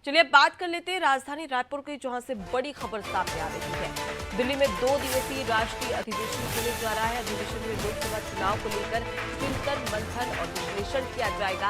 चलिए अब बात कर लेते हैं राजधानी रायपुर की, जहां से बड़ी खबर सामने आ रही है। दिल्ली में 2 दिवसीय राष्ट्रीय अधिवेशन होने जा रहा है। अधिवेशन में लोकसभा चुनाव को लेकर चिंतन मंथन और विश्लेषण किया जाएगा,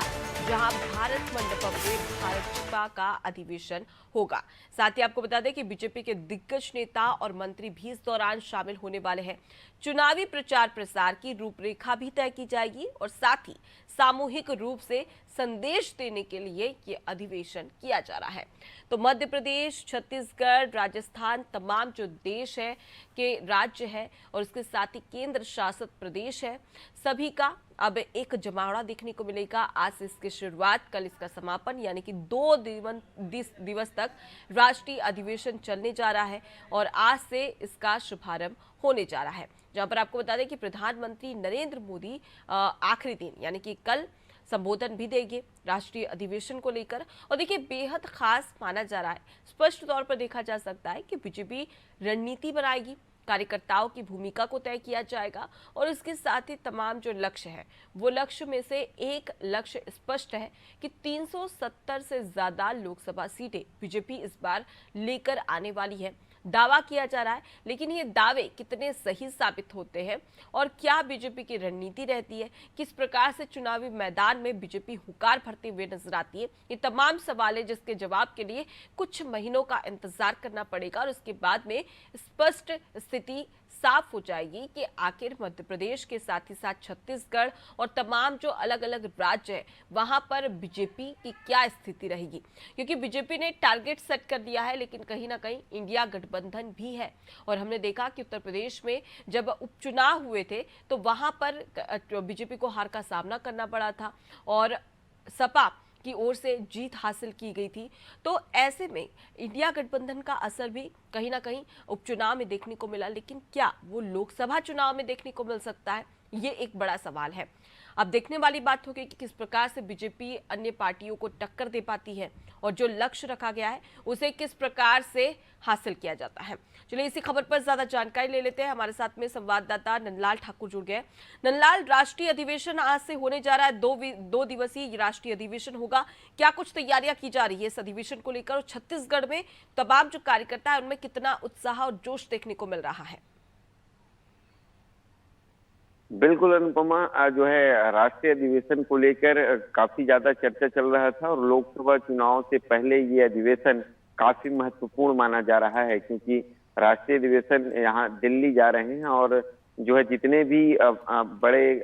जहां भारत मंडपम में भाजपा का अधिवेशन होगा। साथ ही आपको बता दें कि बीजेपी के दिग्गज नेता और मंत्री भी इस दौरान शामिल होने वाले हैं। चुनावी प्रचार प्रसार की रूपरेखा भी तय की जाएगी और साथ ही सामूहिक रूप से संदेश देने के लिए ये अधिवेशन किया जा रहा है। तो मध्य प्रदेश, छत्तीसगढ़, राजस्थान, तमाम जो देश है के राज्य है और उसके साथ ही केंद्र शासित प्रदेश है, सभी का अब एक जमावड़ा देखने को मिलेगा। आज से इसकी शुरुआत, कल इसका समापन, यानी कि 2 दिवस तक राष्ट्रीय अधिवेशन चलने जा रहा है और आज से इसका शुभारंभ होने जा रहा है। जहां पर आपको बता दें कि प्रधानमंत्री नरेंद्र मोदी आखिरी दिन यानी कि कल संबोधन भी देंगे राष्ट्रीय अधिवेशन को लेकर। और देखिए, बेहद खास माना जा रहा है। स्पष्ट तौर पर देखा जा सकता है कि बीजेपी रणनीति बनाएगी, कार्यकर्ताओं की भूमिका को तय किया जाएगा और इसके साथ ही तमाम जो लक्ष्य है, वो लक्ष्य में से एक लक्ष्य स्पष्ट है कि 370 से ज्यादा लोकसभा सीटें बीजेपी इस बार लेकर आने वाली है। दावा किया जा रहा है, लेकिन ये दावे कितने सही साबित होते हैं और क्या बीजेपी की रणनीति रहती है, किस प्रकार से चुनावी मैदान में बीजेपी हुंकार भरते हुए नजर आती है, ये तमाम सवाल है जिसके जवाब के लिए कुछ महीनों का इंतजार करना पड़ेगा और उसके बाद में स्पष्ट स्थिति साफ हो जाएगी कि आखिर मध्य प्रदेश के साथ ही साथ छत्तीसगढ़ और तमाम जो अलग अलग राज्य है, वहां पर बीजेपी की क्या स्थिति रहेगी। क्योंकि बीजेपी ने टारगेट सेट कर दिया है, लेकिन कहीं ना कहीं इंडिया गठबंधन भी है और हमने देखा कि उत्तर प्रदेश में जब उपचुनाव हुए थे तो वहां पर बीजेपी को हार का सामना करना पड़ा था और सपा की ओर से जीत हासिल की गई थी। तो ऐसे में इंडिया गठबंधन का असर भी कहीं ना कहीं उपचुनाव में देखने को मिला, लेकिन क्या वो लोकसभा चुनाव में देखने को मिल सकता है, ये एक बड़ा सवाल है। अब देखने वाली बात होगी कि किस प्रकार से बीजेपी अन्य पार्टियों को टक्कर दे पाती है और जो लक्ष्य रखा गया है उसे किस प्रकार से हासिल किया जाता है। चलिए इसी खबर पर ज्यादा जानकारी ले लेते हैं। हमारे साथ में संवाददाता नंदलाल ठाकुर जुड़ गए। नंदलाल, राष्ट्रीय अधिवेशन आज से होने जा रहा है, 2 दिवसीय राष्ट्रीय अधिवेशन होगा। क्या कुछ तैयारियां की जा रही है इस अधिवेशन को लेकर और छत्तीसगढ़ में तमाम जो कार्यकर्ता है उनमें कितना उत्साह और जोश देखने को मिल रहा है? बिल्कुल अनुपमा, जो है राष्ट्रीय अधिवेशन को लेकर काफी ज्यादा चर्चा चल रहा था और लोकसभा चुनाव से पहले ये अधिवेशन काफी महत्वपूर्ण माना जा रहा है, क्योंकि राष्ट्रीय अधिवेशन यहाँ दिल्ली जा रहे हैं और जो है जितने भी बड़े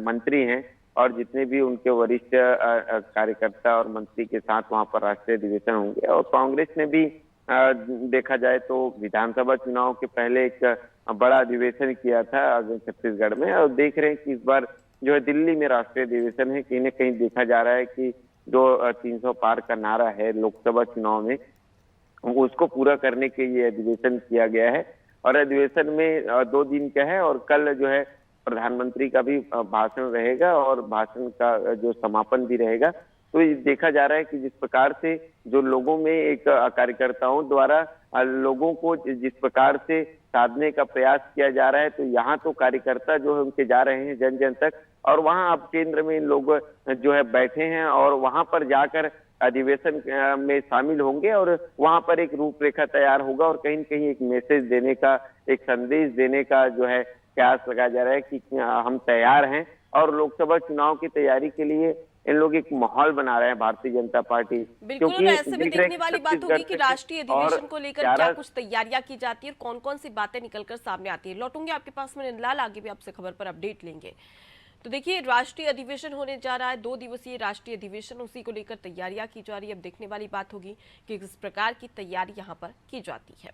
मंत्री हैं और जितने भी उनके वरिष्ठ कार्यकर्ता और मंत्री के साथ वहां पर राष्ट्रीय अधिवेशन होंगे। और कांग्रेस ने भी देखा जाए तो विधानसभा चुनाव के पहले एक बड़ा अधिवेशन किया था छत्तीसगढ़ में, और देख रहे हैं कि इस बार जो है दिल्ली में राष्ट्रीय अधिवेशन है। कहीं ना कहीं देखा जा रहा है कि जो 300 पार का नारा है लोकसभा चुनाव में, उसको पूरा करने के लिए अधिवेशन किया गया है। और अधिवेशन में 2 दिन का है और कल जो है प्रधानमंत्री का भी भाषण रहेगा और भाषण का जो समापन भी रहेगा। तो ये देखा जा रहा है कि जिस प्रकार से जो लोगों में एक कार्यकर्ताओं द्वारा लोगों को जिस प्रकार से साधने का प्रयास किया जा रहा है, तो यहाँ तो कार्यकर्ता जो है उनके जा रहे हैं जन जन तक, और वहाँ अब केंद्र में लोग जो है बैठे हैं और वहां पर जाकर अधिवेशन में शामिल होंगे और वहां पर एक रूपरेखा तैयार होगा और कहीं न कहीं एक मैसेज देने का, एक संदेश देने का जो है प्रयास लगाया जा रहा है कि हम तैयार हैं। और लोकसभा चुनाव की तैयारी के लिए इन लोग एक माहौल बना रहे हैं भारतीय जनता पार्टी। बिल्कुल, और ऐसे में देखने वाली बात होगी कि राष्ट्रीय अधिवेशन को लेकर क्या कुछ तैयारियां की जाती है और कौन कौन सी बातें निकलकर सामने आती है। लौटूंगे आपके पास में नंदलाल, आगे भी आपसे खबर पर अपडेट लेंगे। तो देखिए, राष्ट्रीय अधिवेशन होने जा रहा है, 2 दिवसीय राष्ट्रीय अधिवेशन, उसी को लेकर तैयारियां की जा रही है। अब देखने वाली बात होगी कि किस प्रकार की तैयारी यहाँ पर की जाती है।